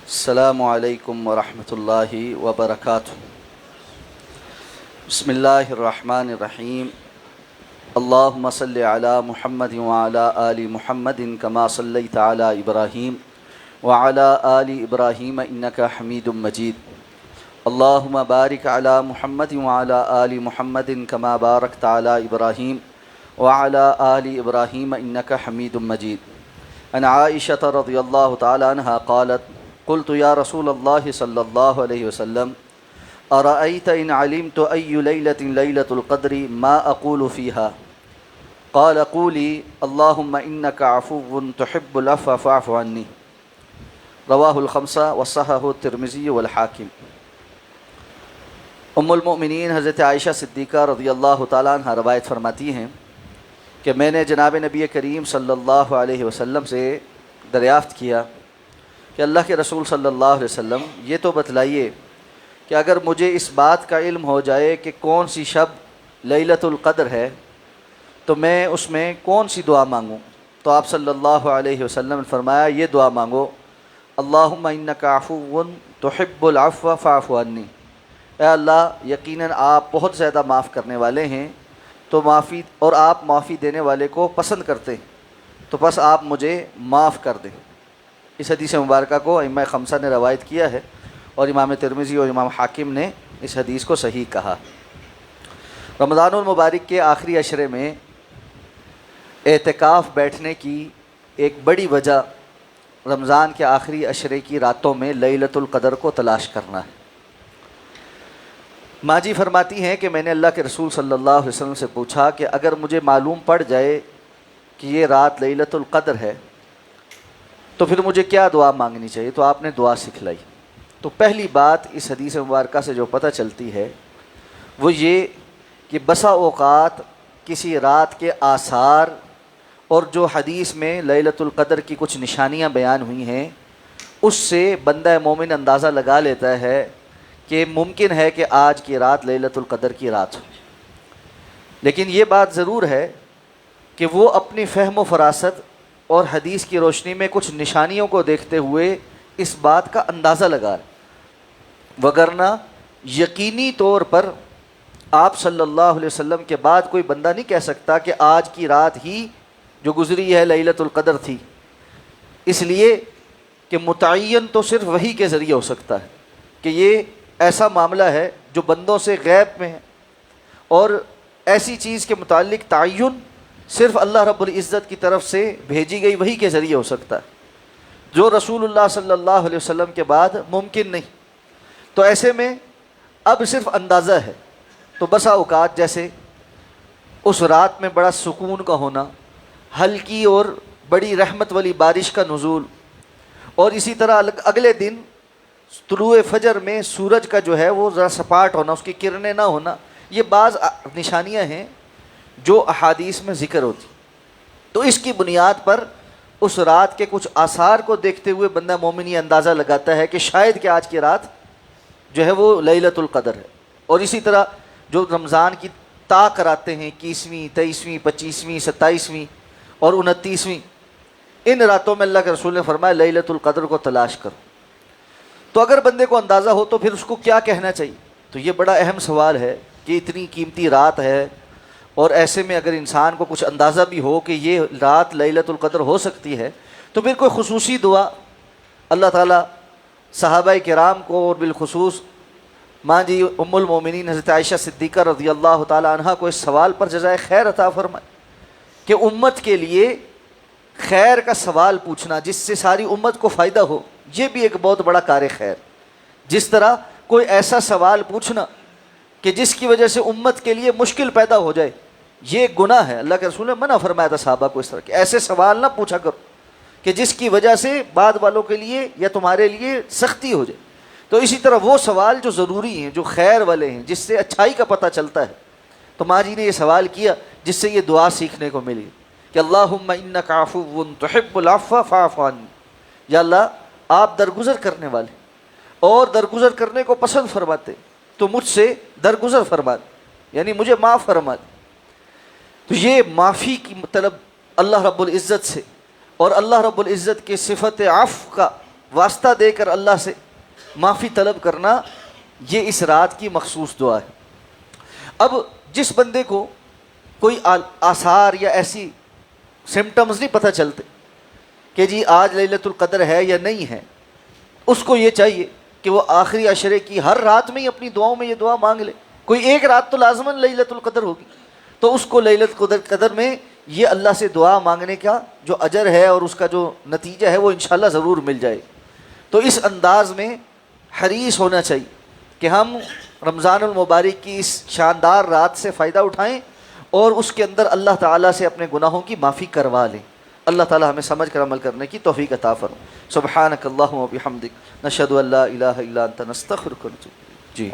السلام علیکم ورحمۃ اللہ وبرکاتہ۔ بسم اللہ الرحمن الرحیم۔ اللہم صلی علی محمد وعلی آل محمد کما صلیت علی ابراہیم وعلی آل ابراہیم انک حمید مجید۔ اللہم بارک علی محمد وعلی آل محمد کما بارکت علی ابراہیم وعلی آل ابراہیم انک حمید مجید۔ عن عائشہ رضی اللہ تعالی عنہا قالت قلت یا رسول اللہ صلی اللہ علیہ وسلم ارأیت ان علمت ای لیلۃ لیلۃ القدر ما اقول فیها قال قولی اللہم انک عفو تحب العفو فاعف عنی۔ رواہ الخمسہ وصححہ الترمذی والحاکم۔ ام المؤمنین حضرت عائشہ صدیقہ رضی اللہ تعالیٰ عنہ روایت فرماتی ہیں کہ میں نے جناب نبی کریم صلی اللہ علیہ وسلم سے دریافت کیا کہ اللہ کے رسول صلی اللہ علیہ وسلم یہ تو بتلائیے کہ اگر مجھے اس بات کا علم ہو جائے کہ کون سی شب لیلۃ القدر ہے تو میں اس میں کون سی دعا مانگوں، تو آپ صلی اللہ علیہ وسلم نے فرمایا یہ دعا مانگو، اللہم انک عفو تحب العفو فاعف عنی۔ اے اللہ یقیناً آپ بہت زیادہ معاف کرنے والے ہیں تو معافی، اور آپ معافی دینے والے کو پسند کرتے ہیں تو بس آپ مجھے معاف کر دیں۔ اس حدیث مبارکہ کو ائمہ خمسہ نے روایت کیا ہے اور امام ترمذی اور امام حاکم نے اس حدیث کو صحیح کہا۔ رمضان المبارک کے آخری عشرے میں اعتکاف بیٹھنے کی ایک بڑی وجہ رمضان کے آخری عشرے کی راتوں میں لیلۃ القدر کو تلاش کرنا ہے۔ ماں جی فرماتی ہیں کہ میں نے اللہ کے رسول صلی اللہ علیہ وسلم سے پوچھا کہ اگر مجھے معلوم پڑ جائے کہ یہ رات لیلۃ القدر ہے تو پھر مجھے کیا دعا مانگنی چاہیے، تو آپ نے دعا سکھلائی۔ تو پہلی بات اس حدیث مبارکہ سے جو پتہ چلتی ہے وہ یہ کہ بسا اوقات کسی رات کے آثار اور جو حدیث میں لیلۃ القدر کی کچھ نشانیاں بیان ہوئی ہیں اس سے بندہ مومن اندازہ لگا لیتا ہے کہ ممکن ہے کہ آج کی رات لیلۃ القدر کی رات ہو، لیکن یہ بات ضرور ہے کہ وہ اپنی فہم و فراست اور حدیث کی روشنی میں کچھ نشانیوں کو دیکھتے ہوئے اس بات کا اندازہ لگا رہے، وگرنہ یقینی طور پر آپ صلی اللہ علیہ وسلم کے بعد کوئی بندہ نہیں کہہ سکتا کہ آج کی رات ہی جو گزری ہے لیلۃ القدر تھی، اس لیے کہ متعین تو صرف وحی کے ذریعے ہو سکتا ہے کہ یہ ایسا معاملہ ہے جو بندوں سے غیب میں ہے، اور ایسی چیز کے متعلق تعین صرف اللہ رب العزت کی طرف سے بھیجی گئی وحی کے ذریعے ہو سکتا ہے جو رسول اللہ صلی اللہ علیہ وسلم کے بعد ممکن نہیں۔ تو ایسے میں اب صرف اندازہ ہے، تو بسا اوقات جیسے اس رات میں بڑا سکون کا ہونا، ہلکی اور بڑی رحمت والی بارش کا نزول، اور اسی طرح اگلے دن طلوع فجر میں سورج کا جو ہے وہ ذرا سپاٹ ہونا، اس کی کرنیں نہ ہونا، یہ بعض نشانیاں ہیں جو احادیث میں ذکر ہوتی۔ تو اس کی بنیاد پر اس رات کے کچھ آثار کو دیکھتے ہوئے بندہ مومن یہ اندازہ لگاتا ہے کہ شاید کہ آج کی رات جو ہے وہ لیلۃ القدر ہے۔ اور اسی طرح جو رمضان کی طا کراتے ہیں 21ویں 23ویں 25ویں 27ویں اور 29ویں، ان راتوں میں اللہ کے رسول نے فرمایا لیلۃ القدر کو تلاش کرو۔ تو اگر بندے کو اندازہ ہو تو پھر اس کو کیا کہنا چاہیے؟ تو یہ بڑا اہم سوال ہے کہ اتنی قیمتی رات ہے، اور ایسے میں اگر انسان کو کچھ اندازہ بھی ہو کہ یہ رات لیلۃ القدر ہو سکتی ہے تو پھر کوئی خصوصی دعا اللہ تعالیٰ صحابہ کرام کو اور بالخصوص ماں جی ام المومنین حضرت عائشہ صدیقہ رضی اللہ تعالیٰ عنہ کو اس سوال پر جزائے خیر عطا فرمائے کہ امت کے لیے خیر کا سوال پوچھنا جس سے ساری امت کو فائدہ ہو، یہ بھی ایک بہت بڑا کار خیر۔ جس طرح کوئی ایسا سوال پوچھنا کہ جس کی وجہ سے امت کے لیے مشکل پیدا ہو جائے، یہ گناہ ہے۔ اللہ کے رسول نے منع فرمایا تھا صحابہ کو اس طرح کہ ایسے سوال نہ پوچھا کرو کہ جس کی وجہ سے بعد والوں کے لیے یا تمہارے لیے سختی ہو جائے۔ تو اسی طرح وہ سوال جو ضروری ہیں، جو خیر والے ہیں، جس سے اچھائی کا پتہ چلتا ہے، تو ماں جی نے یہ سوال کیا جس سے یہ دعا سیکھنے کو ملی کہ اللہم انک عفو تحب العفو فاعف عنی۔ یا اللہ آپ درگزر کرنے والے اور درگزر کرنے کو پسند فرماتے، تو مجھ سے درگزر فرما دے، یعنی مجھے معاف فرما دے۔ تو یہ معافی کی طلب اللہ رب العزت سے اور اللہ رب العزت کے صفت عفو کا واسطہ دے کر اللہ سے معافی طلب کرنا، یہ اس رات کی مخصوص دعا ہے۔ اب جس بندے کو کوئی آثار یا ایسی سمٹمز نہیں پتہ چلتے کہ جی آج لیلۃ القدر ہے یا نہیں ہے، اس کو یہ چاہیے کہ وہ آخری عشرے کی ہر رات میں ہی اپنی دعاؤں میں یہ دعا مانگ لے۔ کوئی ایک رات تو لازماً لیلۃ القدر ہوگی، تو اس کو لیلۃ القدر میں یہ اللہ سے دعا مانگنے کا جو اجر ہے اور اس کا جو نتیجہ ہے وہ انشاءاللہ ضرور مل جائے۔ تو اس انداز میں حریص ہونا چاہیے کہ ہم رمضان المبارک کی اس شاندار رات سے فائدہ اٹھائیں اور اس کے اندر اللہ تعالیٰ سے اپنے گناہوں کی معافی کروا لیں۔ اللہ تعالیٰ ہمیں سمجھ کر عمل کرنے کی توفیق عطا فرمائے۔ سبحانک اللہم و بحمدک، نشہد ان لا الہ الا انت، نستغفرک و نتوب۔ جی